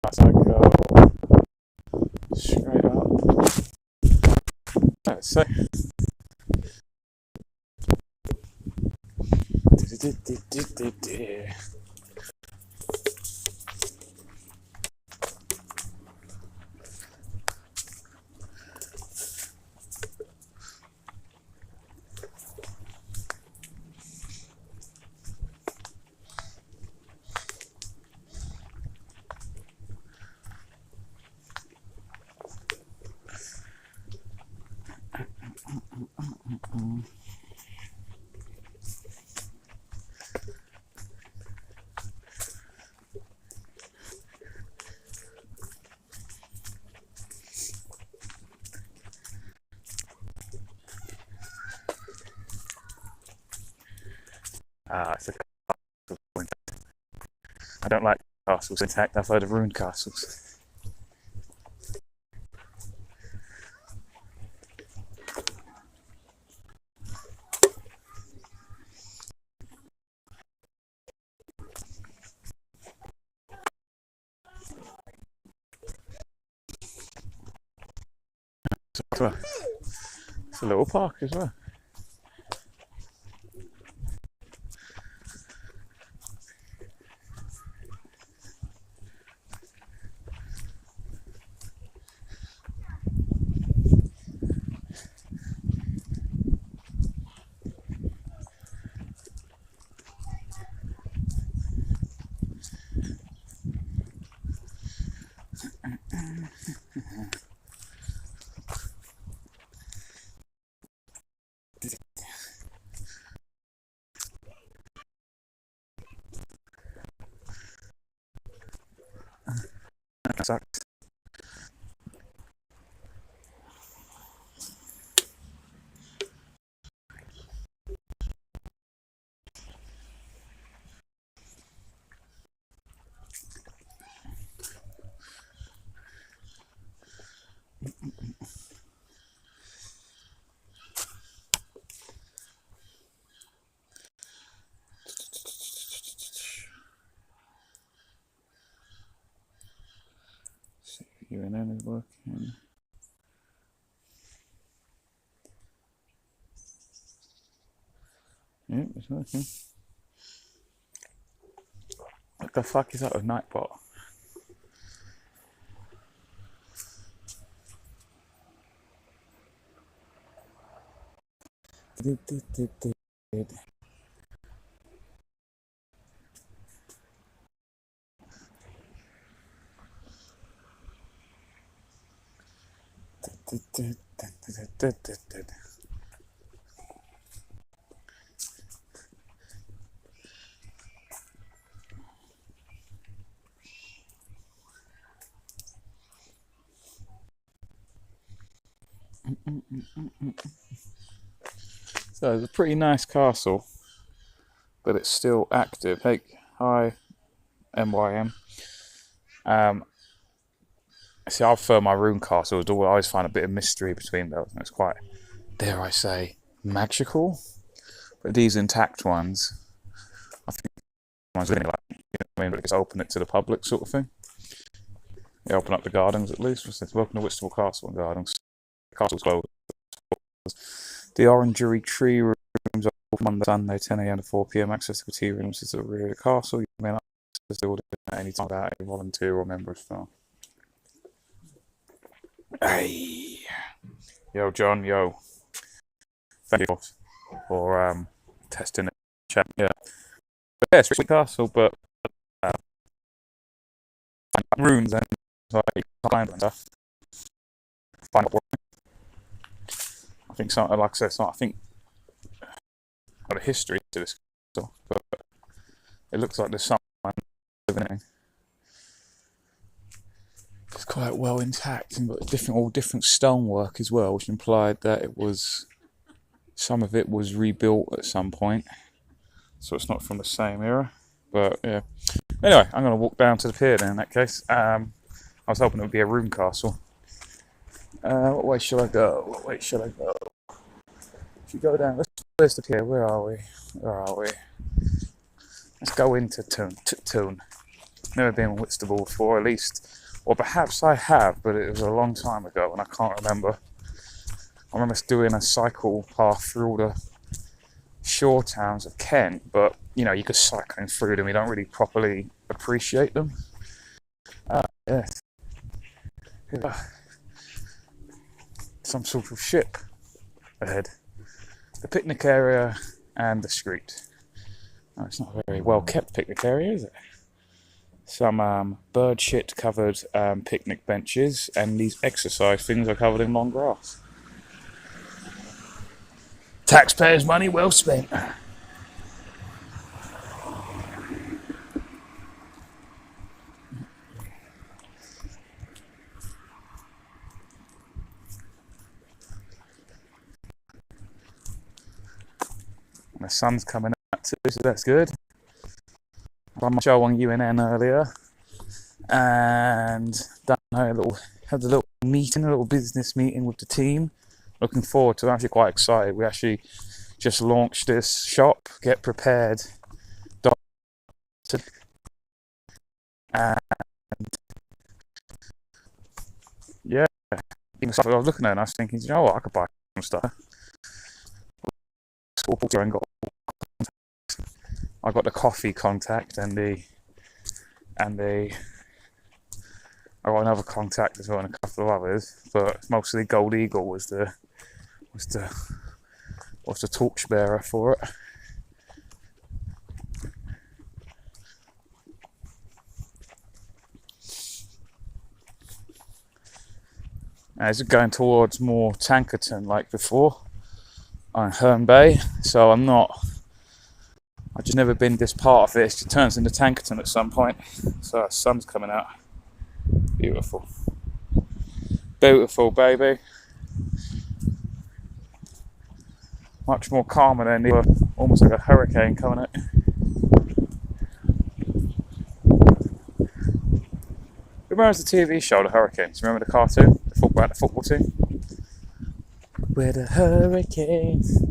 As I go straight up. Let's say. It's a castle. I don't like castles intact. I've heard of ruined castles. It's a little park as well. That sucks. UNN is working. Yep, it's working. What the fuck is that with Nightbot? So it's a pretty nice castle, but it's still active. Hey, hi, MYM. See, I prefer my room castles. I always find a bit of mystery between those, and it's quite, dare I say, magical. But these intact ones, I think ones really like, you know what I mean, but it's open it to the public sort of thing. They open up the gardens at least. It welcome to Whitstable Castle and Gardens. The castle's closed. The orangery tree rooms are open Monday, Sunday, 10 a.m. to 4 p.m. Access to the tea rooms is at the rear of the castle. You may not access the building at any time without a volunteer or member of staff. Hey, yo, John, yo. Thank you for testing the chat. Yeah, but yeah, it's a castle, but runes and like climb and stuff. Find out what. I think something like I said, I think got a history to this castle, but it looks like there's someone living in it. It's quite well intact and got all different stonework as well, which implied that some of it was rebuilt at some point, so it's not from the same era. But yeah. Anyway, I'm going to walk down to the pier then. In that case, I was hoping it would be a room castle. What way should I go? If you go down, where's the pier? Where are we? Let's go into Toon. Never been in Whitstable before, at least, or perhaps I have, but it was a long time ago and I can't remember. I remember doing a cycle path through all the shore towns of Kent, but you know, you could cycling through them, you don't really properly appreciate them. Yeah. Some sort of ship ahead. The picnic area and the street. Oh, it's not a very well kept picnic area, is it? Some bird shit covered picnic benches, and these exercise things are covered in long grass. Taxpayers' money well spent. The sun's coming out too, so that's good. I done my show on UNN earlier, and had a little meeting, a little business meeting with the team. Looking forward to it. I'm actually quite excited. We actually just launched this shop, Get Prepared. And yeah, even stuff I was looking at, and I was thinking, you know what, I could buy some stuff. I got the coffee contact and I got another contact as well and a couple of others, but mostly Gold Eagle was the torchbearer for it. As it's going towards more Tankerton like before on Herne Bay, so I've just never been this part of it. It turns into Tankerton at some point, so the sun's coming out. Beautiful. Beautiful, baby. Much more calmer than almost like a hurricane coming at you. Remember the TV show, The Hurricanes? Remember the cartoon? About the football team? We're the Hurricanes.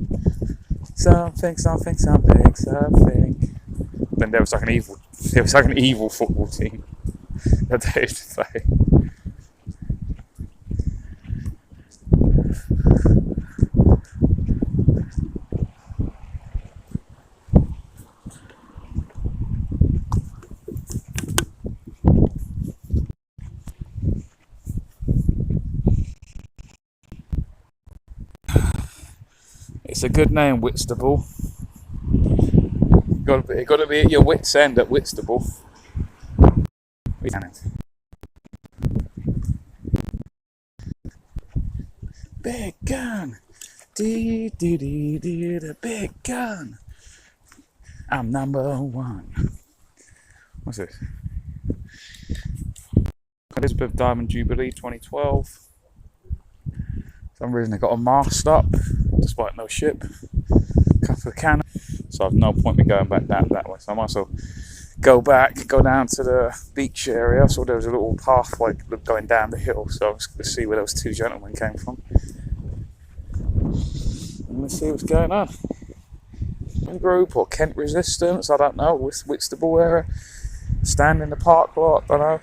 Something. Then there was like an evil football team that they used to play. It's a good name, Whitstable. You got to be at your wits' end at Whitstable. Big gun, the big gun. I'm number one. What's this? Elizabeth Diamond Jubilee 2012. For some reason they got a mast up, despite no ship. Couple of cannons. So I've no point in going back that way. So I might as well go down to the beach area. So there was a little pathway going down the hill. So I was going to see where those two gentlemen came from. And let's see what's going on. Group or Kent Resistance, I don't know. Whitstable area. Stand in the park lot, I don't know.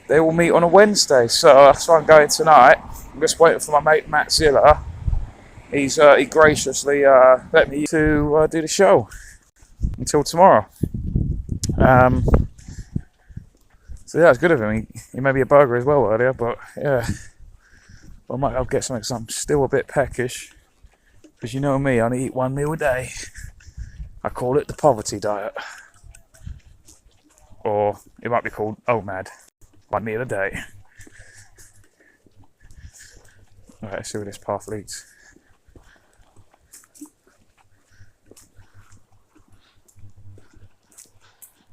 They will meet on a Wednesday, so that's why I'm going tonight. I'm just waiting for my mate Matt Zilla. He graciously let me to do the show until tomorrow. So yeah, it's good of him. He made me a burger as well earlier, but yeah, I'll get something. So I'm still a bit peckish because you know me, I only eat one meal a day. I call it the poverty diet, or it might be called OMAD, 1 meal a day. Alright, let's see where this path leads.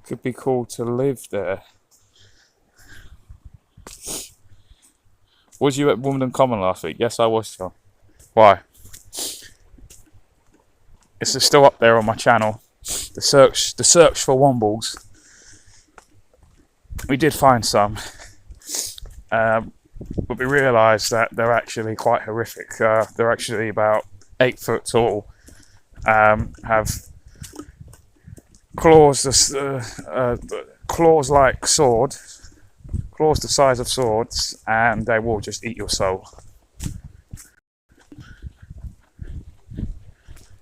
Could be cool to live there. Was you at Wimbledon Common last week? Yes, I was, John. Why? It's still up there on my channel. The search for wombles. We did find some, but we realised that they're actually quite horrific. They're actually about 8 foot tall. Have claws, claws like sword, claws the size of swords, and they will just eat your soul.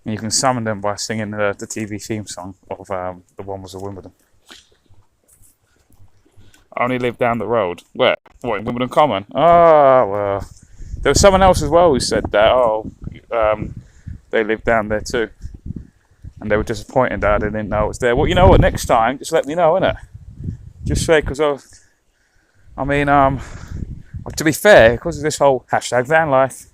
And you can summon them by singing the TV theme song of The One Was a Wimbledon. I only live down the road. Where? What, in Wimbledon Common? Oh, well. There was someone else as well who said that, they live down there too. And they were disappointed that I didn't know it was there. Well, you know what, next time, just let me know, innit? Just say, because I mean, to be fair, because of this whole hashtag van life,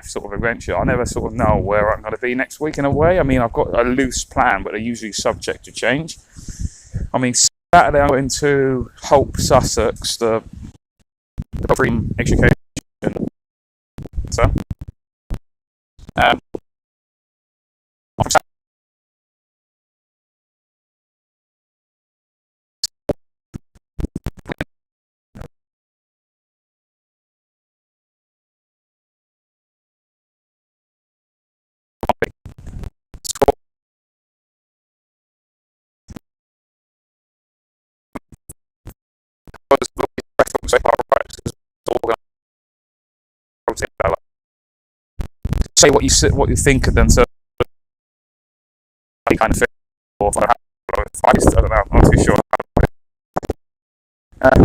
sort of adventure, I never sort of know where I'm going to be next week in a way. I mean, I've got a loose plan, but they're usually subject to change. I mean, Saturday I'm going to Hope, Sussex, the Supreme Education Centre. Um, say what you think of them, so kind of thing. Or if I don't know, I'm not too sure. I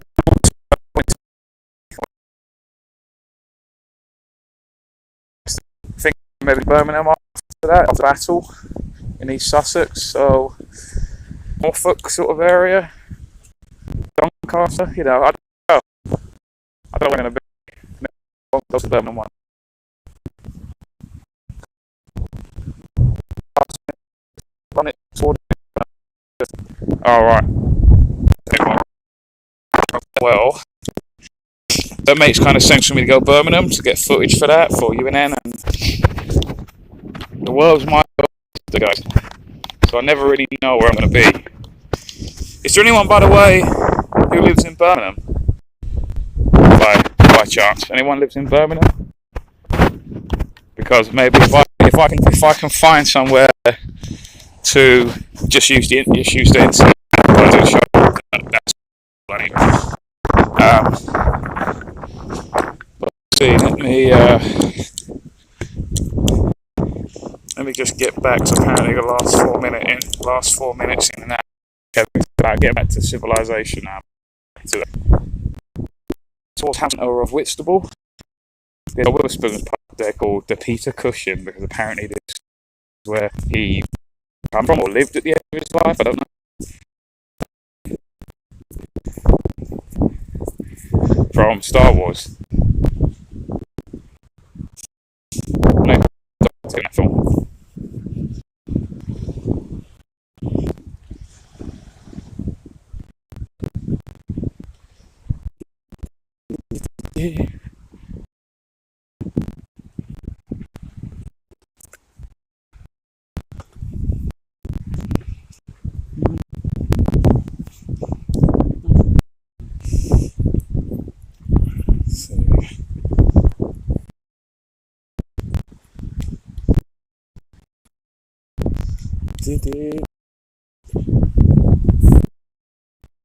think maybe Birmingham after that, after Battle in East Sussex, so Norfolk sort of area, Doncaster. You know, I don't know. I don't know where I'm going to be. Those are Birmingham one. All right. Well, that makes kind of sense for me to go Birmingham to get footage for that for UNN, and the world's my oyster, guys. So I never really know where I'm going to be. Is there anyone, by the way, who lives in Birmingham? By chance, anyone lives in Birmingham? Because maybe if I can find somewhere to just use the internet, that's plenty. Let's see. Let me just get back to apparently the last 4 minutes in that. Get back to civilization now. Towards Hampton of Whitstable. There's a Witherspoon's pub there called the Peter Cushion, because apparently this is where he came from or lived at the end of his life. I don't know. From Star Wars. No, that film. Yeah.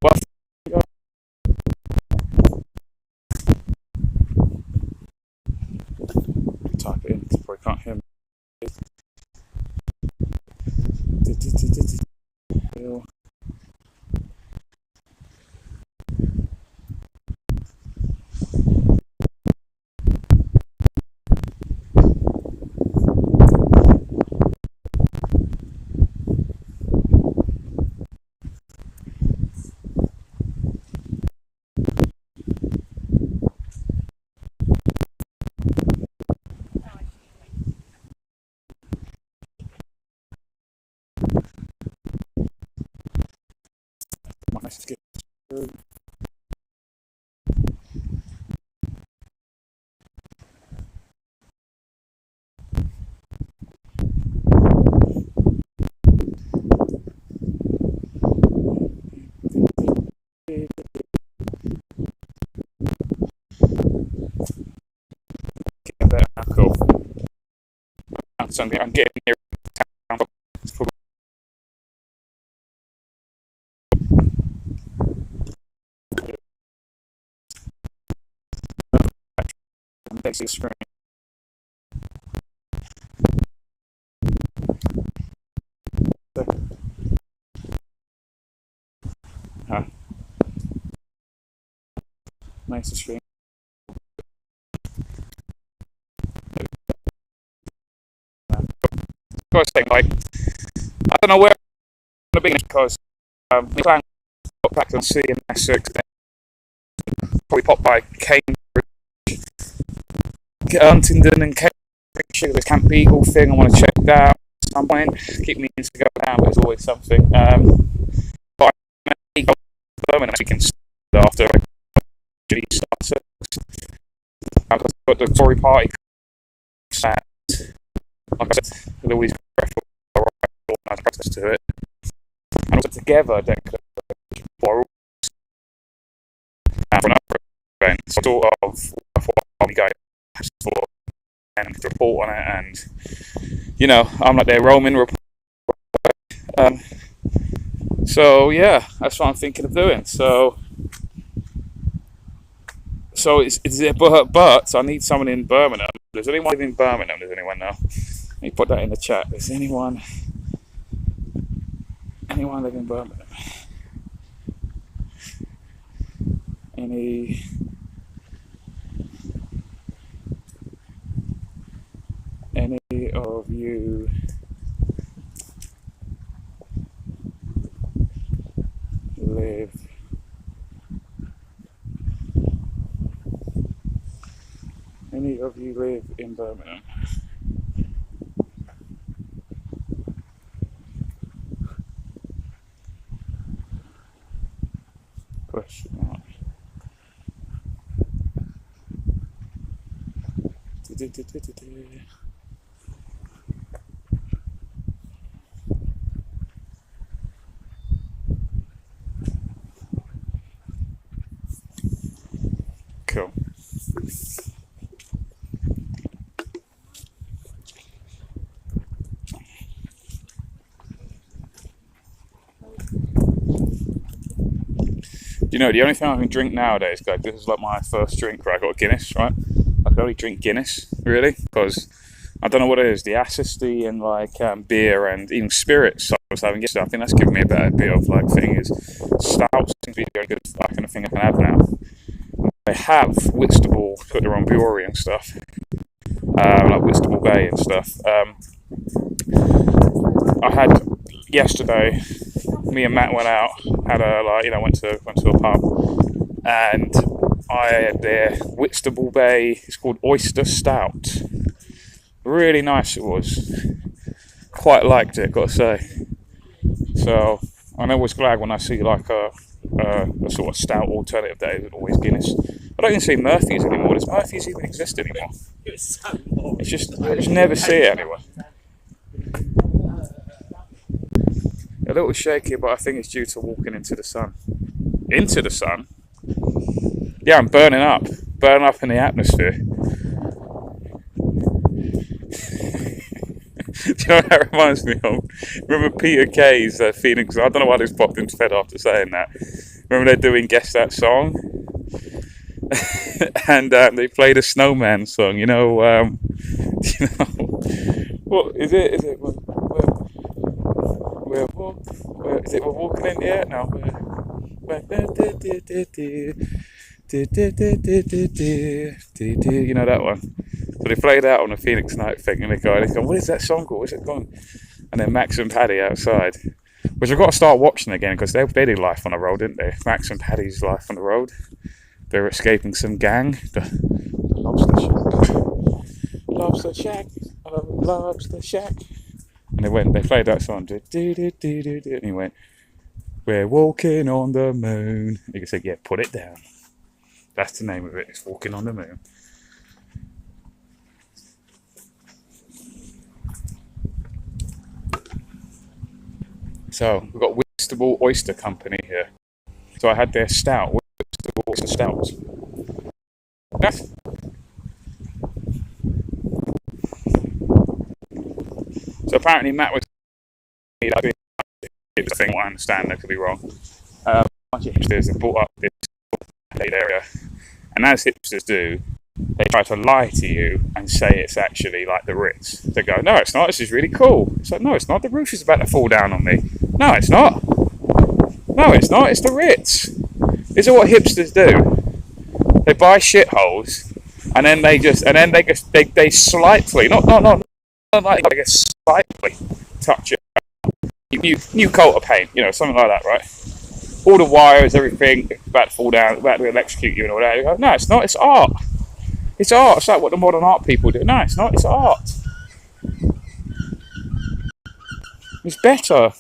Well, type it in, probably can't hear me. Cool. I'm getting near town. next to the screen. Huh? Next to the screen. Of course, like, I don't know where I'm going to be because we plan to pop back on C and Essex, then probably pop by Cambridge, Huntingdon and Cambridge. There's Camp Beagle thing I want to check that out at some point. Keep meaning to go down, but it's always something. But I may go to Birmingham we can start after G starts. I've got the Tory party. Like I said, there's always organised process to it. And also together, then for another event. So I thought I'll be going for and report on it, and you know, I'm like their Roman report. So yeah, that's what I'm thinking of doing. So it's but I need someone in Birmingham. Does anyone live in Birmingham? Does anyone know? Let me put that in the chat. Does anyone live in Birmingham? Any of you live in Birmingham? Question mark. Cool. You know, the only thing I can drink nowadays, guys, this is like my first drink, right? I got a Guinness, right? I can only drink Guinness, really, because I don't know what it is. The acidity and like beer and even spirits I was having yesterday, I think that's giving me a better bit of like thing is stout seems to be very good kind of thing I can have now. They have Whitstable, put their own brewery and stuff, like Whitstable Bay and stuff. I had yesterday. Me and Matt went out, had a went to a pub, and I had their Whitstable Bay. It's called Oyster Stout. Really nice it was. Quite liked it, got to say. So I'm always glad when I see like a sort of stout alternative that isn't always Guinness. I don't even see Murphy's anymore. Does Murphy's even exist anymore? It's just I just never see it anywhere. A little shaky, but I think it's due to walking into the sun. Into the sun? Yeah, I'm burning up in the atmosphere. Do you know what that reminds me of? Remember Peter Kay's Phoenix? I don't know why this popped into head after saying that. Remember they're doing Guess That Song? And they played a Snowman song, you know, what is it? Is it we're walking in the air now? You know that one? So they played that on the Phoenix Night thing, and they go, what is that song called? What's it called? And then Max and Paddy outside, which I've got to start watching again because they did Life on the Road, didn't they? Max and Paddy's Life on the Road. They were escaping some gang. The Lobster Shack, oh, Lobster Shack. And they played that song, and he went, we're walking on the moon. You can say, yeah, put it down. That's the name of it, it's Walking on the Moon. So, we've got Whitstable Oyster Company here. So I had their stout, Whitstable Oyster Stout. So apparently Matt was the thing, what I understand, that could be wrong. A bunch of hipsters have bought up this area, and as hipsters do, they try to lie to you and say it's actually like the Ritz. They go, no, it's not. This is really cool. It's like, no, it's not. The roof is about to fall down on me. No, it's not. No, it's not. It's the Ritz. These are what hipsters do. They buy shitholes, and then they slightly, not like they just slightly touch it. New coat of paint, something like that, right? All the wires, everything, about to fall down, about to electrocute you and all that. You go, no, it's not. It's art. It's art. It's like what the modern art people do. No, it's not. It's art. It's better.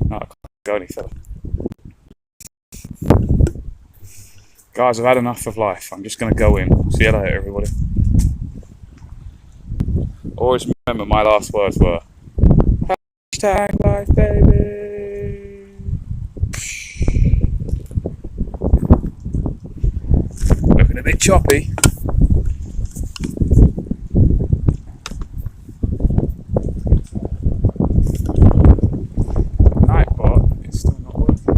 No, I can't go any further. Guys, I've had enough of life. I'm just going to go in. See you later, everybody. Always remember my last words were, hashtag life, baby. Looking a bit choppy. Nightbot, it's still not working.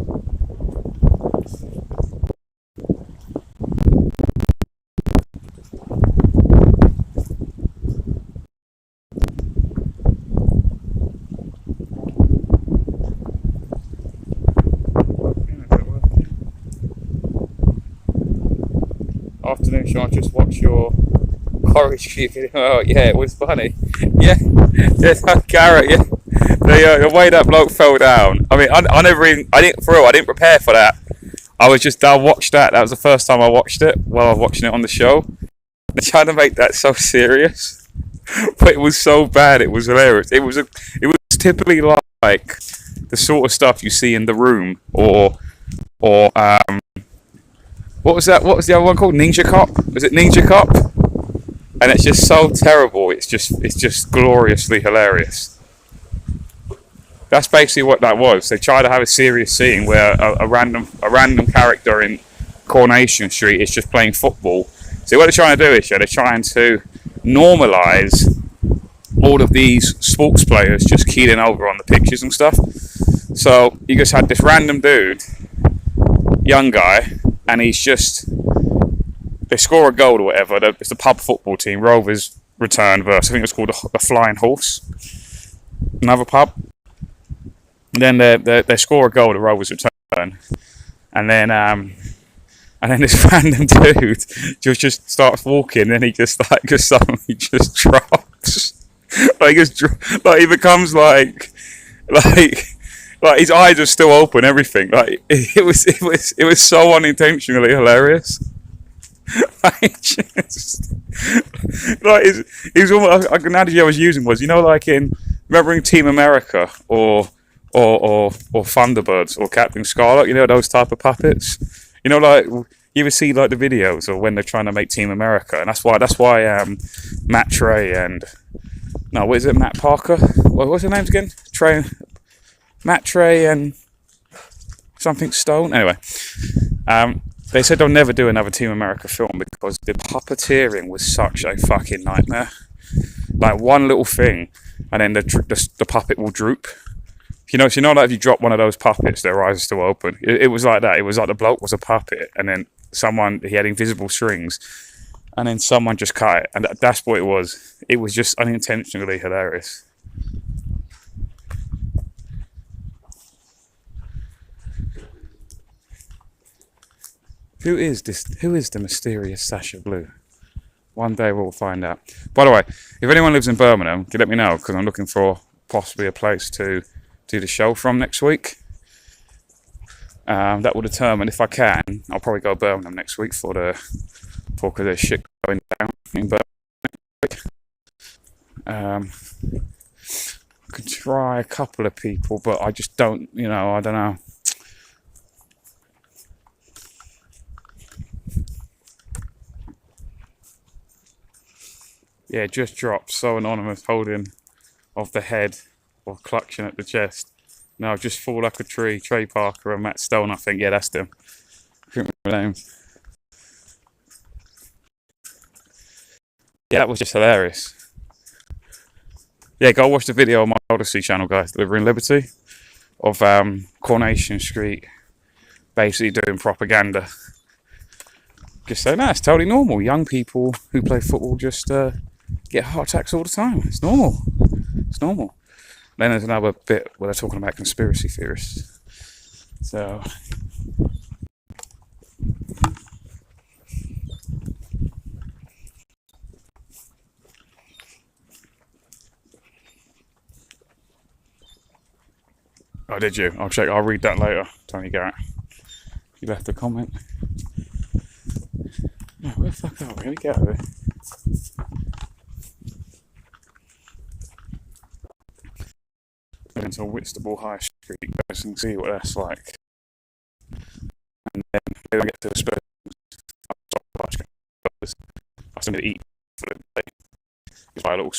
Afternoon, Sean, just watch your porridge video. Oh, yeah, it was funny. Yeah, Garrett, yeah. The way that bloke fell down. I mean, I didn't prepare for that. I watched that. That was the first time I watched it while I was watching it on the show. They're trying to make that so serious, but it was so bad. It was hilarious. It was typically like the sort of stuff you see in The Room or what was that? What was the other one called? Ninja Cop? Was it Ninja Cop? And it's just so terrible. It's just gloriously hilarious. That's basically what that was. They try to have a serious scene where a random character in Coronation Street is just playing football. So what they're trying to do is they're trying to normalise all of these sports players just keeling over on the pitches and stuff. So you just had this random dude, young guy, and they score a goal or whatever. It's the pub football team, Rovers return versus, I think it's called the Flying Horse, another pub. And then they score a goal, the Rovers return, and then this random dude just starts walking, and he just suddenly just drops, he becomes like his eyes are still open, everything. Like it was so unintentionally hilarious. He's almost, like, an analogy I was using was, like remember in Team America or Thunderbirds or Captain Scarlet, those type of puppets. Like you ever see like the videos or when they're trying to make Team America, and that's why Matt Trey and what is it, Matt Parker? What's their names again? Matt Trey and something Stone. Anyway, they said they'll never do another Team America film because the puppeteering was such a fucking nightmare. Like one little thing, and then the puppet will droop. So like if you drop one of those puppets, their eyes are still open. It was like that. It was like the bloke was a puppet, and then he had invisible strings, and then someone just cut it, and that's what it was. It was just unintentionally hilarious. Who is this? Who is the mysterious Sasha Blue? One day we'll find out. By the way, if anyone lives in Birmingham, can you let me know, because I'm looking for possibly a place to do the show from next week. That will determine if I can. I'll probably go to Birmingham next week because there's shit going down in Birmingham. I could try a couple of people, but I just don't. I don't know. Yeah, just dropped. So anonymous, holding off the head or clutching at the chest. No, just fall like a tree. Trey Parker and Matt Stone, I think. Yeah, that's them. I can't remember their names. Yeah, that was just hilarious. Yeah, go watch the video on my Odyssey channel, guys. Delivering Liberty. of Coronation Street basically doing propaganda. Just saying, no, it's totally normal. Young people who play football just get heart attacks all the time. It's normal. It's normal. Then there's another bit where they're talking about conspiracy theorists. So, oh, did you? I'll check. I'll read that later. Tony Garrett, you left a comment. Oh, where the fuck are we? Let me get out of here. Into Whitstable High Street, guys, and see what that's like. And then when I get to the Spurs, I still need to eat for the day. Just buy a little.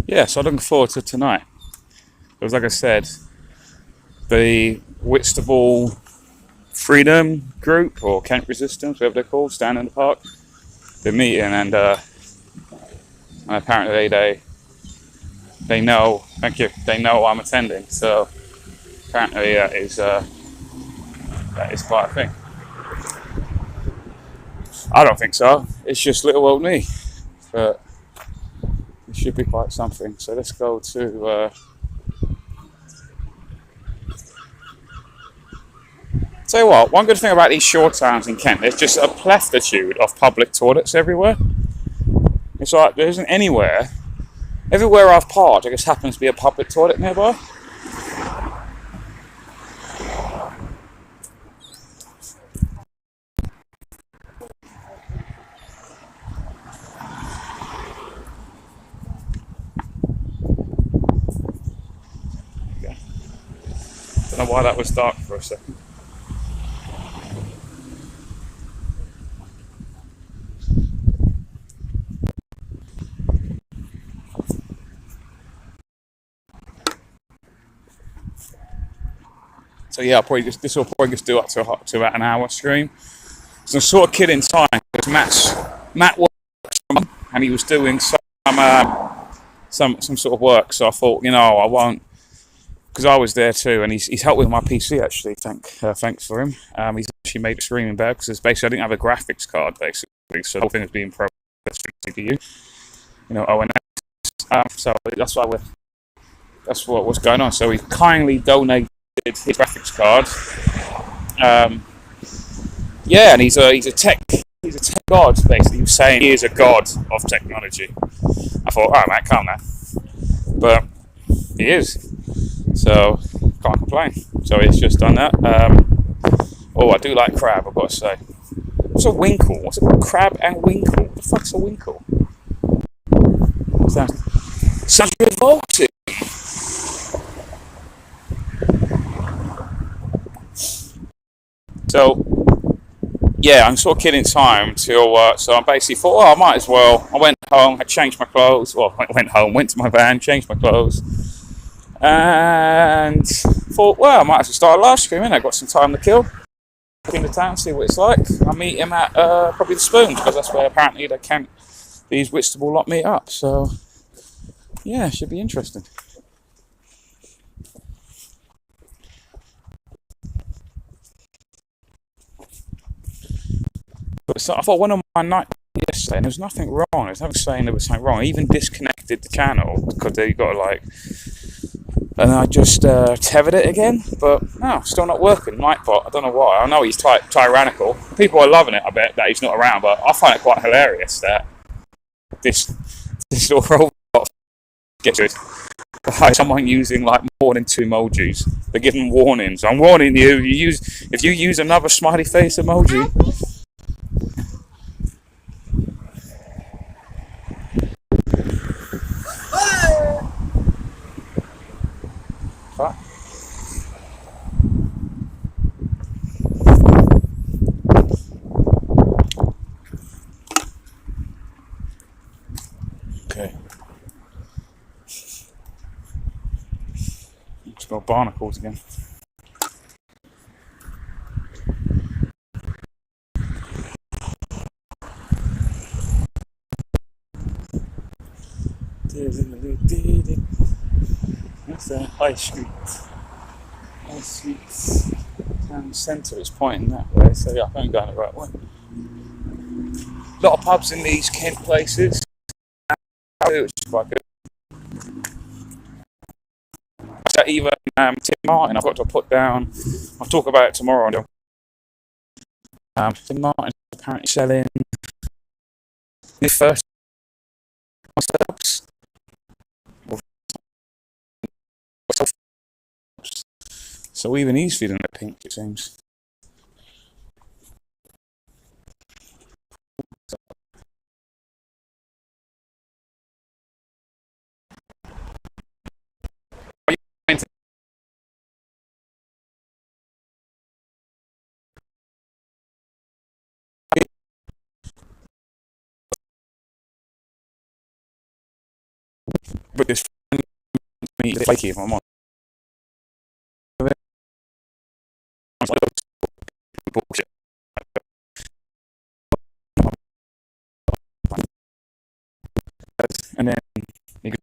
Yeah, so I'm looking forward to tonight. Because like I said, the Whitstable Freedom Group, or Kent Resistance, whatever they're called, stand in the park, they're meeting, and apparently they know, thank you, they know I'm attending, so apparently that is quite a thing. I don't think so, it's just little old me, but it should be quite something. So let's go to tell you what, one good thing about these shore towns in Kent, there's just a plethitude of public toilets everywhere. It's like there isn't anywhere, everywhere I've parked, there just happens to be a public toilet nearby. Okay. Don't know why that was dark for a second. So yeah, this will probably just do up to about an hour stream. So I'm sort of killing time because Matt worked from home and he was doing some sort of work. So I thought, I won't, because I was there too, and he's helped with my PC actually. Thanks for him. He's actually made it streaming better because basically I didn't have a graphics card basically, so the whole thing was being programmed CPU, ONS. So that's what was going on. So he kindly donated his graphics card. And he's a tech god basically. He was saying he is a god of technology. I thought, alright mate, calm down. But he is. So can't complain. So he's just done that. I do like crab, I've got to say. What's a winkle? What's it called? Crab and winkle? What the fuck's a winkle? Sounds revolting. So, yeah, I'm sort of killing time till, so I basically thought, I might as well. I went home, I changed my clothes. Well, I went to my van, changed my clothes, and thought, I might as well start a live stream, and I got some time to kill. In the town, see what it's like. I'll meet him at probably the Spoons, because that's where apparently these Whitstable lot meet up. So, yeah, it should be interesting. So I thought one of my night yesterday, and there was nothing wrong. There's nothing saying there was something wrong. I even disconnected the channel because they got and I just tethered it again. But no, still not working. Nightbot. I don't know why. I know he's tyrannical. People are loving it. I bet that he's not around, but I find it quite hilarious that this little robot gets it. By someone using like more than 2 emojis. They're giving warnings. I'm warning you. If you use another smiley face emoji. barnacles again. That's a high street. High street town centre is pointing that way, so yeah, I think I'm going the right way. A lot of pubs in these Kent places, which is quite good. Even Tim Martin, I've got to put down. I'll talk about it tomorrow. Tim Martin is apparently selling his first subs. So even he's feeling the pink, it seems. But this me flaky if I'm on. Bullshit. And then you can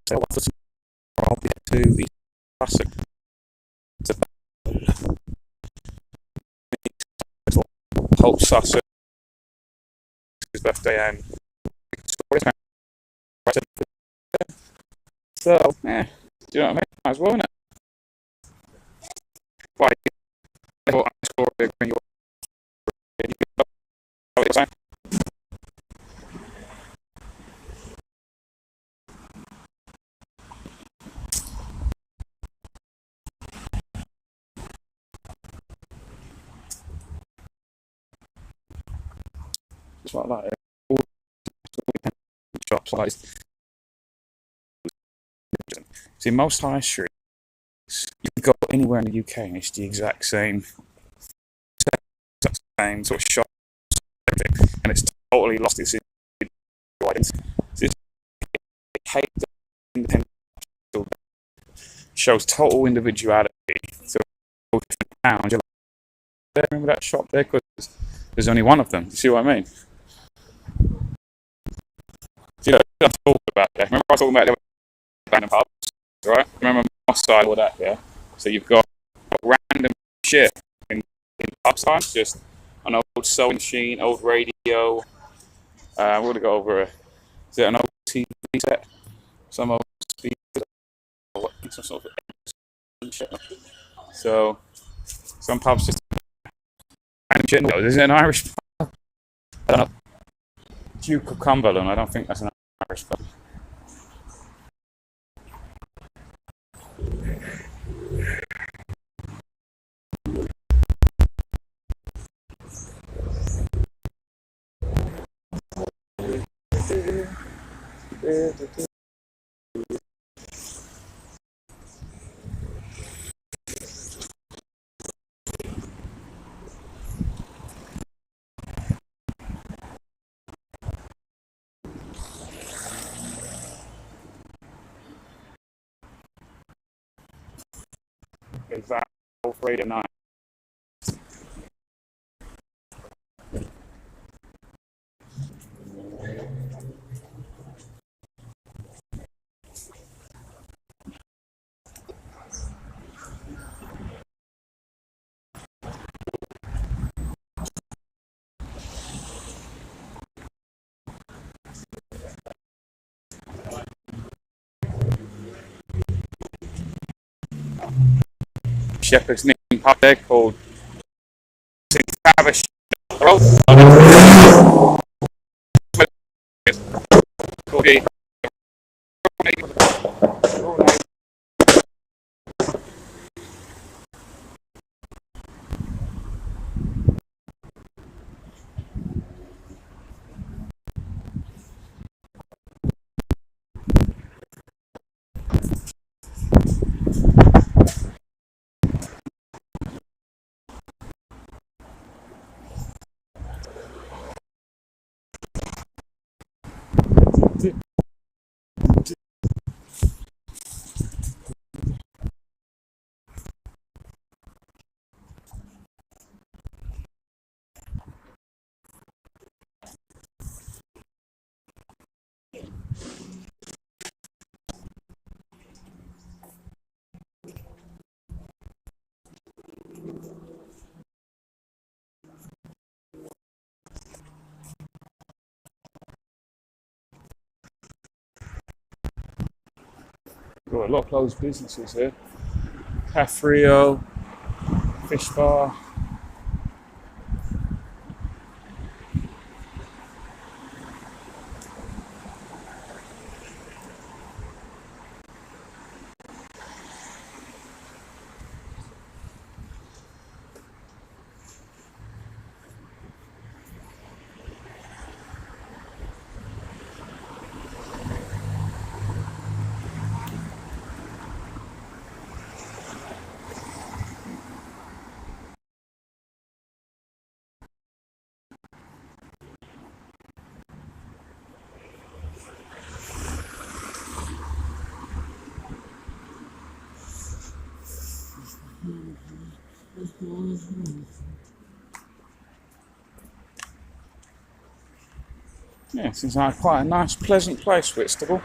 tell what the I'll get to the classic. It's a Hope Sussex his birthday and so yeah, do you know what I mean? Might as well, innit? Why? It's like that. All shops like see most high streets. You can go anywhere in the UK and it's the exact same sort of shop, and it's totally lost its identity. It shows total individuality. So different towns. You're like, remember that shop there? Because there's only one of them. You see what I mean? See, I'm talking about there. Remember I was talking about the abandoned pubs, right? Remember my side all that, yeah? So you've got random shit in pub signs, just an old sewing machine, old radio. We're gonna go over is it an old TV set? Some old speakers, some sort of shit. So some pubs just random shit. Is it an Irish pub? I don't know. Duke of Cumberland. I don't think that's an Irish pub. Is that afraid at night? Shepherd's Name pub there called Travis Road. Got a lot of closed businesses here. Cafrio, Fish Bar. Yeah, seems like quite a nice, pleasant place, Whitstable.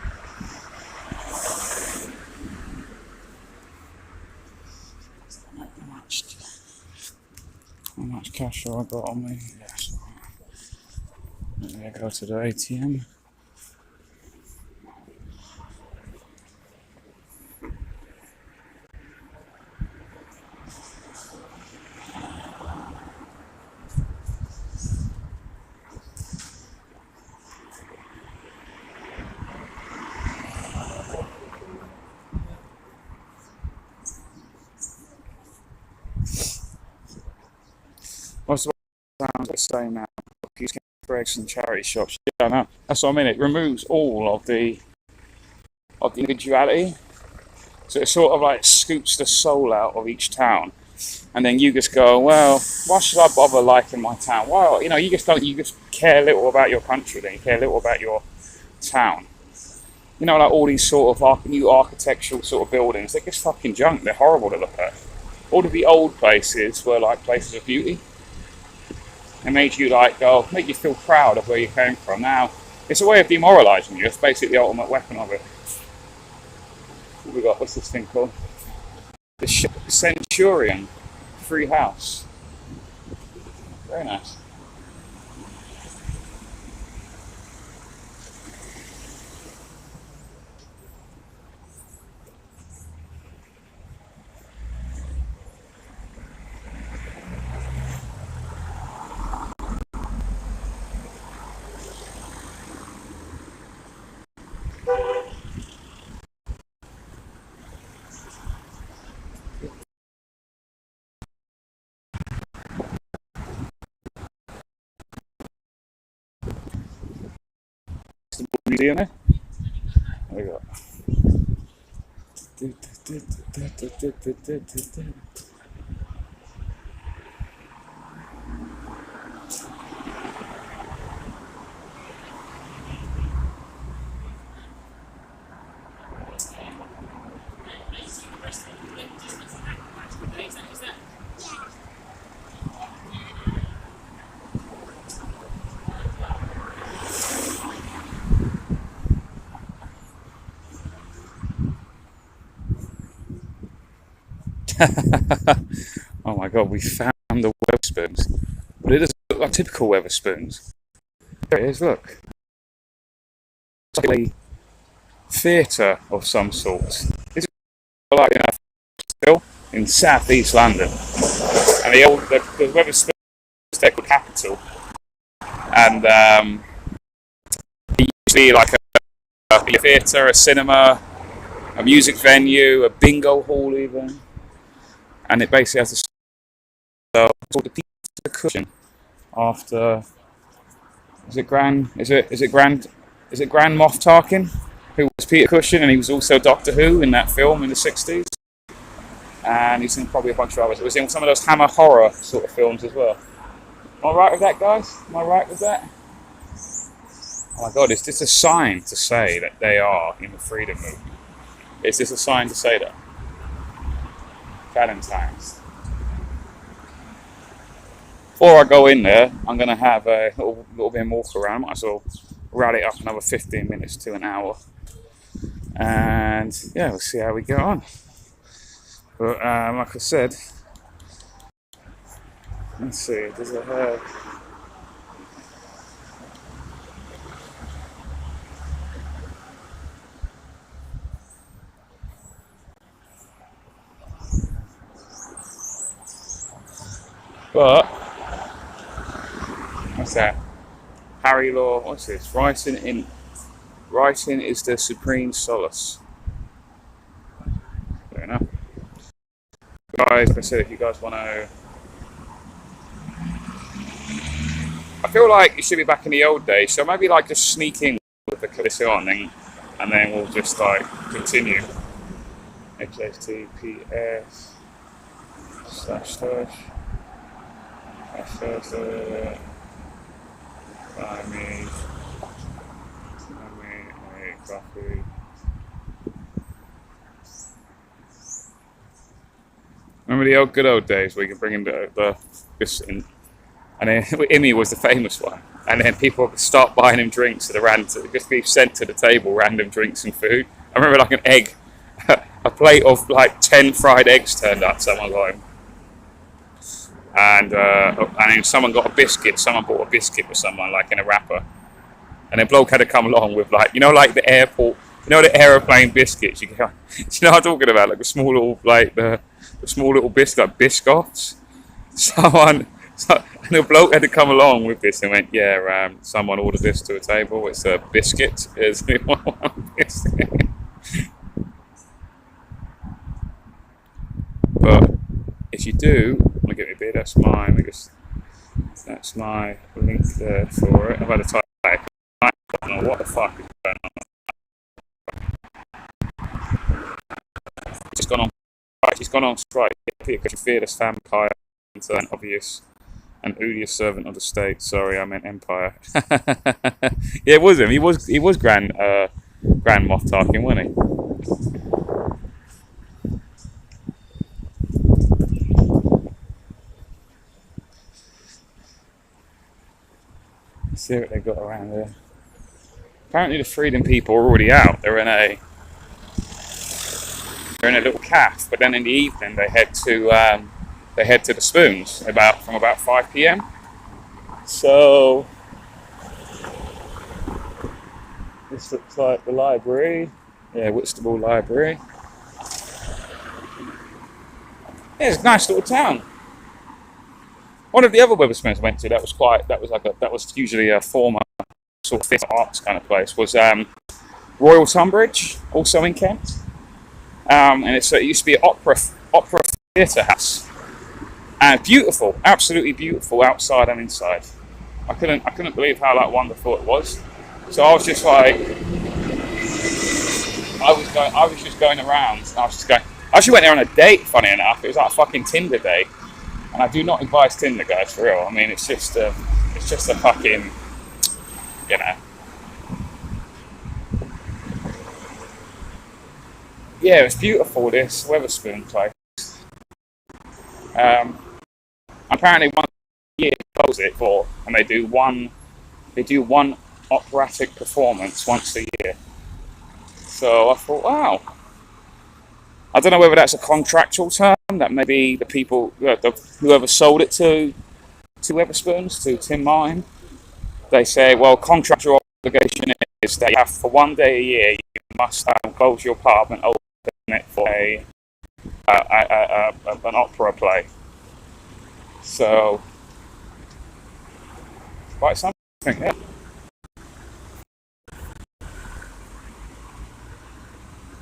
How much cash have I got on me? Yes. Let me go to the ATM. Most of it sounds the same now. Use breaks and charity shops. Yeah, I know. That's what I mean. It removes all of the individuality. So it sort of like scoops the soul out of each town. And then you just go, well, why should I bother liking my town? Well, you just don't. You just care little about your country. Then you care little about your town. Like all these sort of new architectural sort of buildings. They're just fucking junk. They're horrible to look at. All of the old places were like places of beauty. It made you make you feel proud of where you came from. Now, it's a way of demoralising you. It's basically the ultimate weapon of it. What we got? What's this thing called? The Centurion Free House. Very nice. Museum there. What we got? Oh my god, we found the Weatherspoons. But it doesn't look like typical Weatherspoons. There it is, look. It's like a theatre of some sort. This is like still in South East London. And the Weatherspoons, they're called Capital. And it used to be like a theatre, a cinema, a music venue, a bingo hall even. And it basically has it's called the Peter Cushing after is it Grand Moff Tarkin, who was Peter Cushing, and he was also Doctor Who in that film in the 60s, and he's in probably a bunch of others. It was in some of those Hammer horror sort of films as well. Am I right with that, guys? Am I right with that? Oh my god, is this a sign to say that they are in the freedom movement? Is this a sign to say that? Valentine's. Before I go in there, I'm going to have a little bit of walk around. Might as well rally it up another 15 minutes to an hour. And yeah, we'll see how we get on. But like I said, let's see, does it have... But what's that? Harry Law. What's this? Writing is the supreme solace. Fair enough. Guys, like I said, if you guys want to, I feel like it should be back in the old days. So maybe like just sneak in with the this on, and then we'll just like continue. HTTPS slash buy me a coffee. Remember the good old days where you could bring in this in, and then Imi was the famous one, and then people would start buying him drinks at the random, just be sent to the table random drinks and food. I remember like an egg, a plate of like 10 fried eggs turned up. Someone got him, and then someone got a biscuit. Someone bought a biscuit for someone like in a wrapper, and then bloke had to come along with like like the airport, the aeroplane biscuits. You know what I'm talking about, like the small little the small little biscuit, like biscoffs. And the bloke had to come along with this and went, yeah, someone ordered this to a table. It's a biscuit. Is one biscuit. But if you do want to get me a beer, that's mine. That's my link there for it. I've had a type. I don't know what the fuck is going on. He's gone on strike because you fearless vampire and obvious and odious servant of the state. Sorry, I meant empire. Yeah, it was him. He was Grand Moff Tarkin, wasn't he? Let's see what they got around there. Apparently the Freedom people are already out. They're in a little cafe, but then in the evening they head to the Spoons from about 5 p.m. So this looks like the library. Yeah, Whitstable Library. Yeah, it's a nice little town. One of the other Wetherspoons I went to that was usually a former sort of theatre arts kind of place was Royal Tunbridge, also in Kent. And it used to be an opera theatre house, and beautiful, absolutely beautiful outside and inside. I couldn't believe how wonderful it was. So I was just like, I was just going around. I actually went there on a date. Funny enough, it was like a fucking Tinder date, and I do not advise Tinder, guys, for real. I mean, it's just a fucking, Yeah, it's beautiful, this Wetherspoon place. Apparently one year they close it for, and they do one operatic performance once a year. So I thought, wow. I don't know whether that's a contractual term, that maybe the people, whoever sold it to Wetherspoons, to Tim Martin, they say, well, contractual obligation is that you have for 1 day a year, you must close your pub and open it for an opera play. So, quite something, yeah.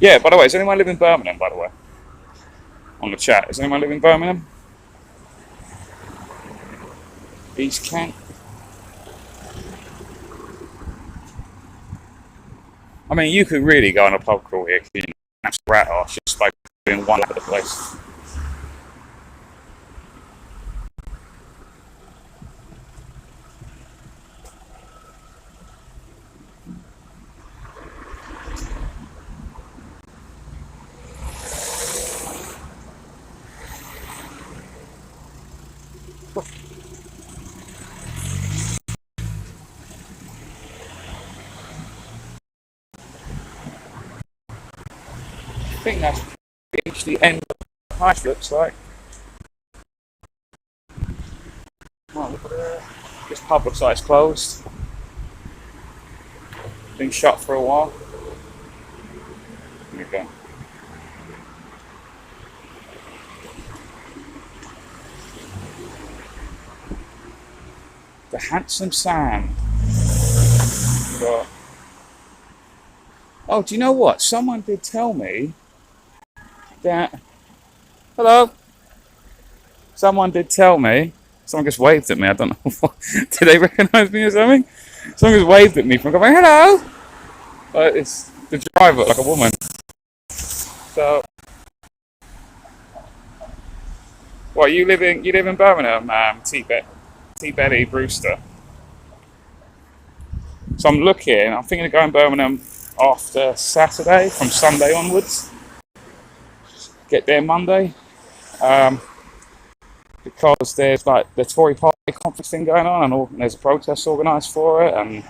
Yeah, by the way, does anyone live in Birmingham, by the way? On the chat, does anyone live in Birmingham? East Kent? I mean, you could really go on a pub crawl here, because you're an absolute rat arse just by doing one of the place. I think that's pretty much the end of the house, looks like. Oh, look at that. This pub looks like it's closed. Been shut for a while. There we go. Handsome Sam. But, oh, do you know what? Someone did tell me that. Hello. Someone did tell me. Someone just waved at me. I don't know. Did they recognise me or something? Someone just waved at me from going, hello. But it's the driver, like a woman. So, what you live in? You live in Birmingham, T Betty Brewster. So I'm looking. I'm thinking of going to Birmingham after Saturday, from Sunday onwards. Get there Monday, um, because there's like the Tory Party conference thing going on, and there's a protest organised for it, and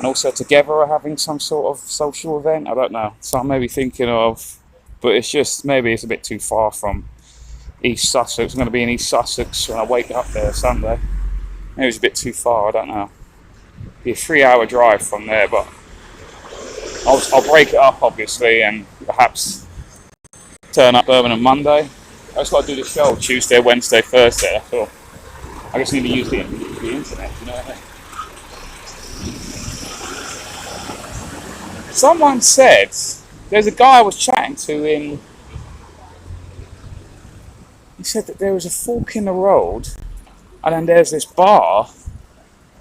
also Together are having some sort of social event. I don't know. So I'm maybe thinking of, but it's just maybe it's a bit too far from East Sussex. I'm going to be in East Sussex when I wake up there Sunday. Maybe it's a bit too far. I don't know. It'd be a 3 hour drive from there, but I'll break it up obviously, and perhaps turn up Birmingham Monday. I just got to do the show Tuesday, Wednesday, Thursday. That's all. I just need to use the internet. You know what I mean? Someone said there's a guy I was chatting to in. He said that there was a fork in the road, and then there's this bar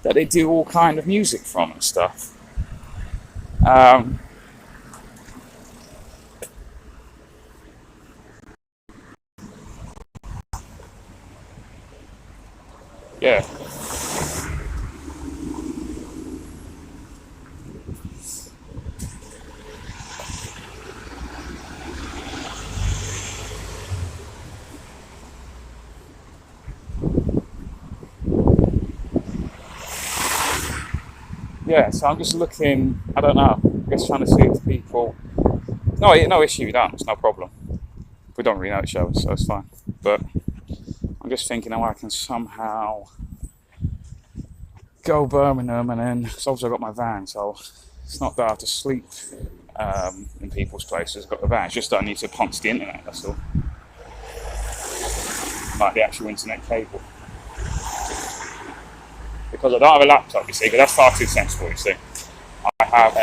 that they do all kind of music from and stuff. Um, yeah. Yeah, so I'm just looking, I don't know, I guess trying to see if people. No issue, we don't, it's no problem. We don't really know each other, so it's fine. But I'm just thinking how I can somehow go Birmingham, and then, because obviously I've got my van, so it's not that I have to sleep in people's places. I've got the van, it's just that I need to punch the internet, that's all. Like the actual internet cable. Because I don't have a laptop, you see, because that's far too sensible, you see. I have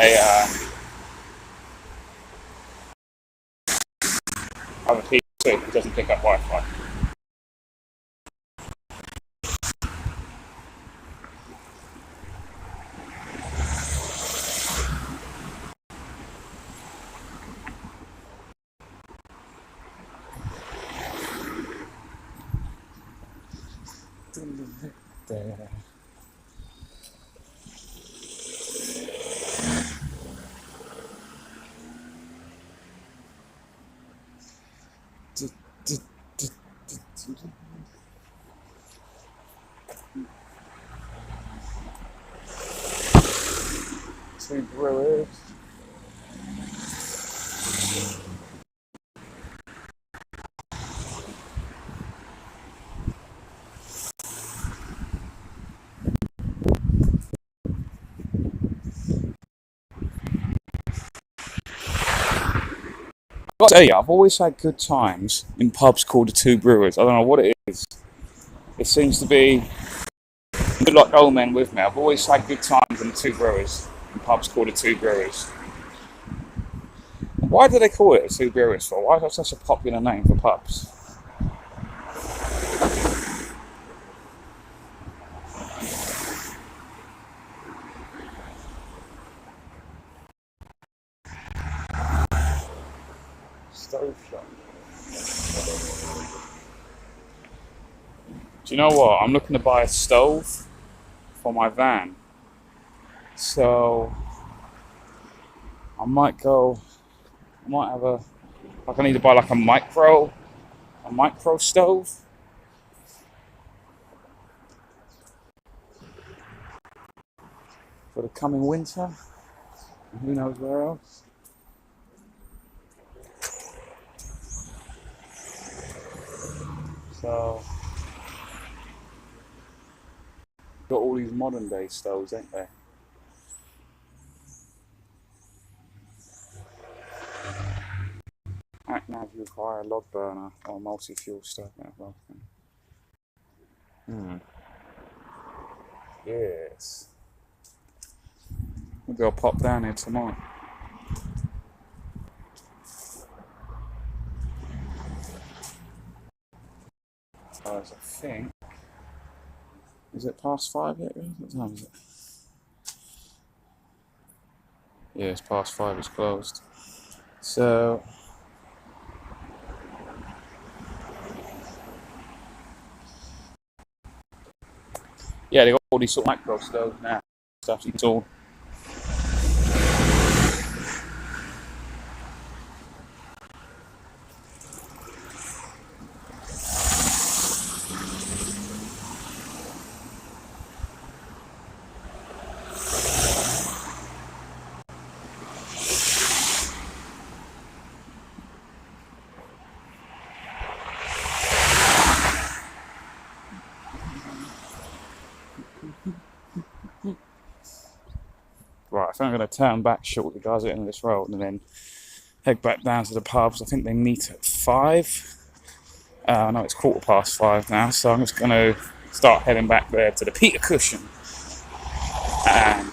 a PC that doesn't pick up Wi-Fi. Two brewers. I've got to tell you, I've always had good times in pubs called the Two Brewers. I don't know what it is. It seems to be good like old men with me. I've always had good times in the Two Brewers, in pubs called the Two Brewers. Why do they call it the Two Brewers for? Why is that such a popular name for pubs? Stove shop. Do you know what? I'm looking to buy a stove for my van. So I might go. I might have a. Like I need to buy like a micro stove. For the coming winter. And who knows where else? So got all these modern day stoves, ain't they? Act now if you require a log burner or multi-fuel stove. Hmm. Yes. Maybe I'll pop down here tomorrow. I think. Is it past 5 yet? What time is it? Yeah, it's past 5. It's closed. So yeah, they got all these sort of micro stoves now. Stuff you can all. Right, I think I'm going to turn back shortly, guys, at the end of this road, and then head back down to the pubs. I think they meet at 5. I know it's 5:15 now, so I'm just going to start heading back there to the Peter Cushion. And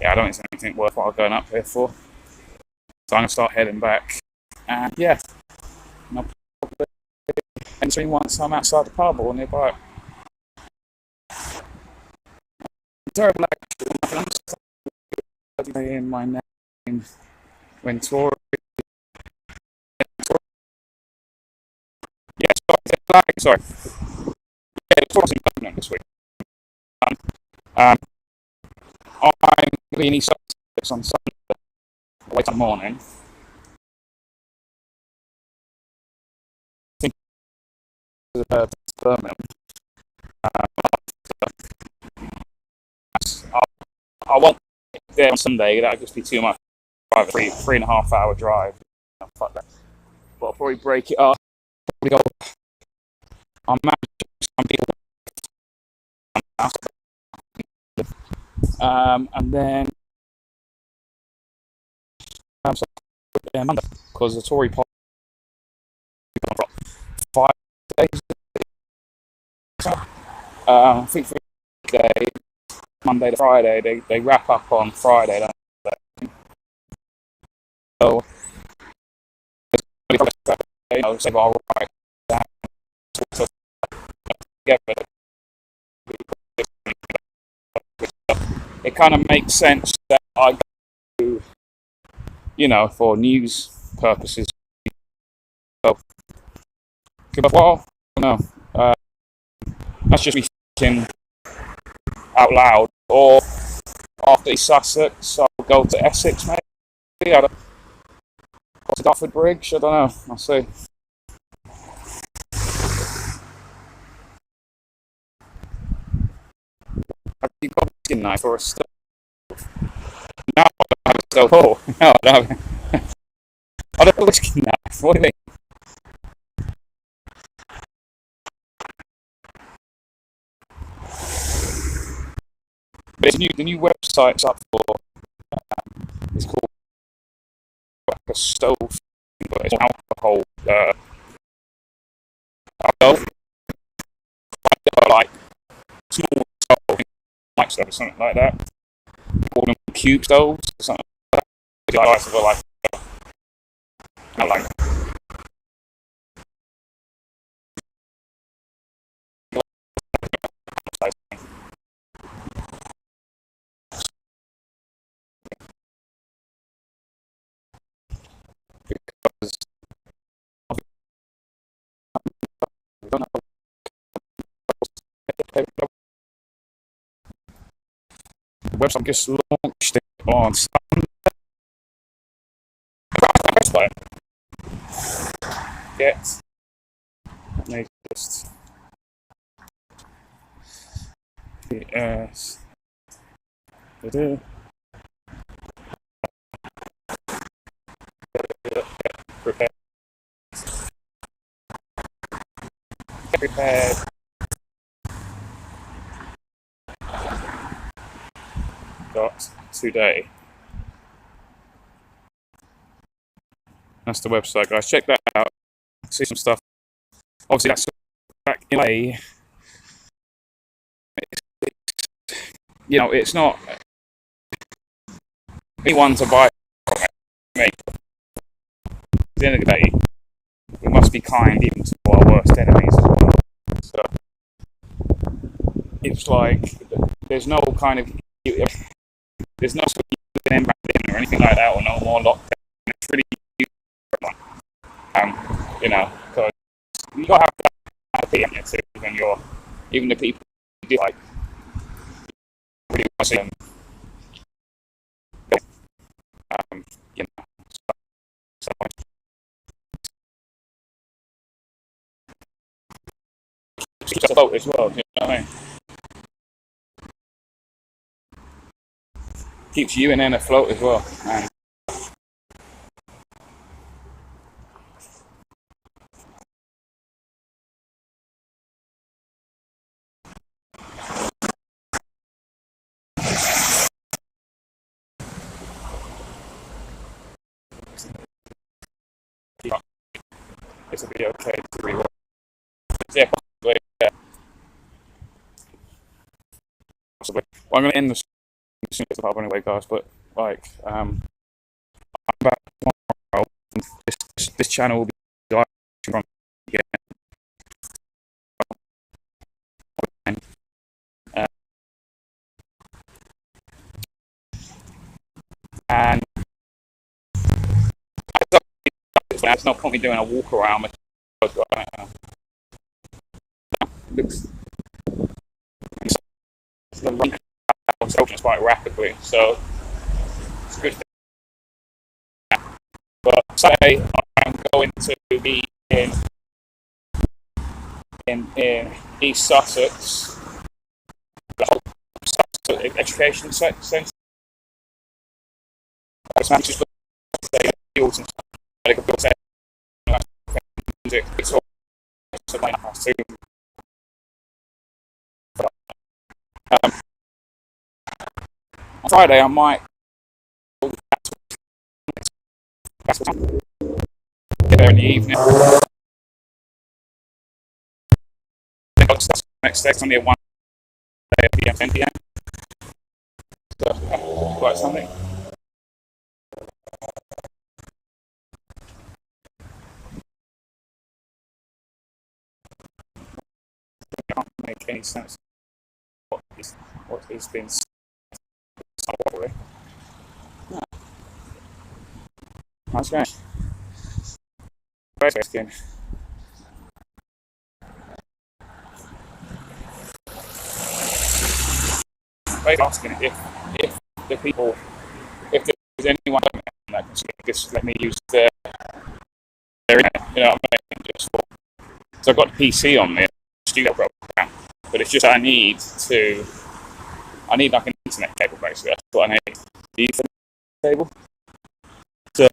yeah, I don't think there's anything worthwhile going up here for. So I'm going to start heading back. And yeah, I'll probably entering once I'm outside the pub or nearby. Terrible actually. I'm studying my name when Tory. Yeah, sorry. Yeah, Tory's in Birmingham this week. Um, I'm going to East Sussex on Sunday, late in the morning. I think it's Birmingham. I won't get there on Sunday. That'd just be too much. 3.5 hour drive. Oh, fuck that. But I'll probably break it up. Probably go. I'll manage some people. And then Monday, because the Tory pod 5 days. I think for day, Monday to Friday, they wrap up on Friday. Don't they? So say, all right, together. It kind of makes sense that I go, for news purposes. So, well, no, that's just me thinking out loud. Or after Sussex, I'll go to Essex, maybe. I don't, or to Dartford Bridge. I don't know. I'll see. Have you got a skin knife or a stove? No, I don't have a stove. Oh, no, I don't have. I don't have a skin knife. What do you mean? But the new website's up for. It's called like a stove, but it's alcohol. Alcohol, like small stove, like stove or something like that. Call them cube stoves or something like that. I like because I don't know. The website just launched it on website. Get. Let me just. Yes. Prepare. Prepared. Got today. That's the website, guys. Check that out. See some stuff. Obviously, that's back in a. It's not anyone to buy. Me. At the end of the day, we must be kind even to our worst enemies as well. So it's like there's no kind of there's no sort of end or anything like that, or no more lockdown. It's really because you gotta have that opinion too. Even the people you do like really want to see them, you know. So keeps us afloat as well. You know what I mean? Keeps you and then afloat as well. And it'll be okay to rewatch. Yeah, possibly. Yeah, possibly. Well, I'm going to end the soon as the anyway, guys. But like, I'm back tomorrow. This channel will be live from again, uh, and there's no point me doing a walk around. Looks the run opens quite rapidly, so it's good. But Saturday I'm going to be in East Sussex, the whole Sussex Education Centre. It's Manchester, fields and stuff. They could build music. It's all on Friday I might get there in the evening. Next day, only a 1 p.m. 10 p.m. So, quite something. It can't make any sense. What is been somewhat. That's great. Very interesting. Very asking if the people, if there's anyone that can just let me use their internet, you know what I mean? So I've got the PC on me, studio program, but it's just I need like an internet cable basically. That's what I need. The Ethernet cable. So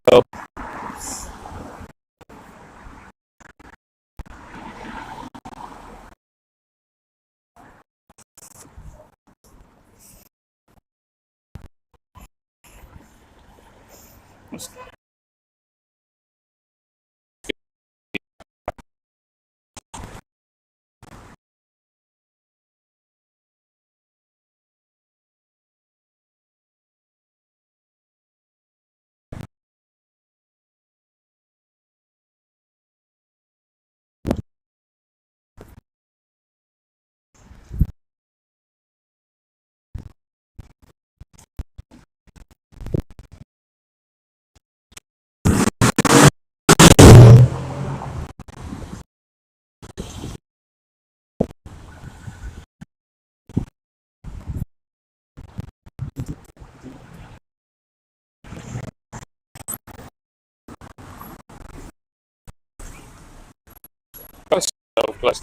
let's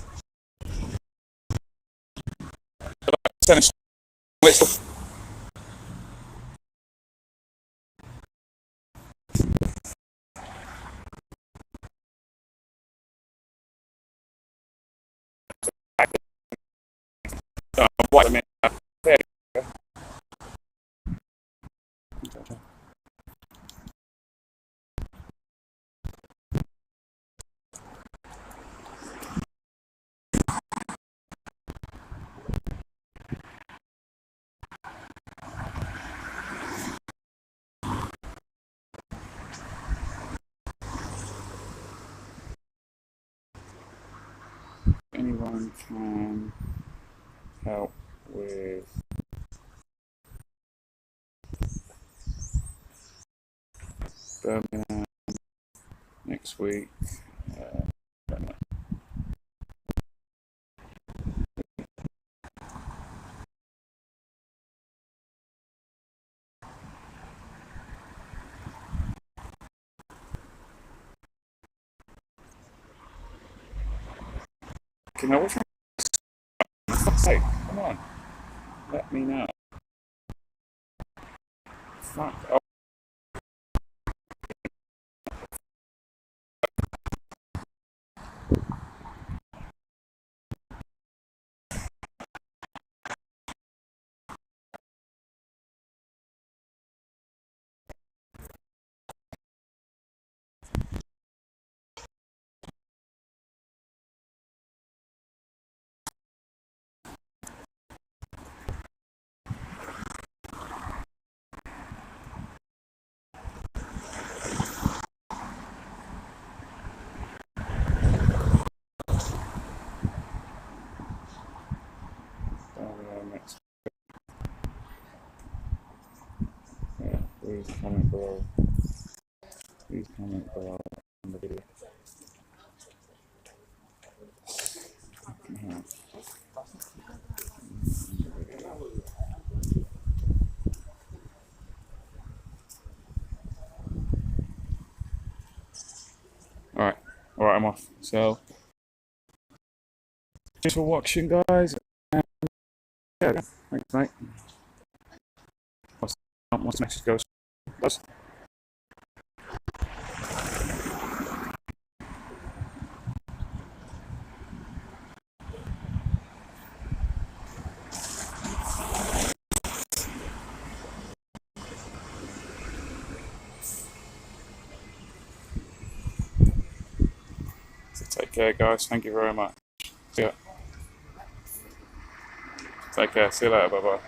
send Whitstable. What I mean, anyone can help with Birmingham next week. Can I watch my Hey, come on. Let me know. Fuck. Oh. Next. Yeah, please comment below. Please comment below on the video. Alright, I'm off. So, thanks for watching, guys. And yeah, thanks, mate. What's next? Goes. So take care, guys. Thank you very much. See ya. Take care. See you later. Bye bye.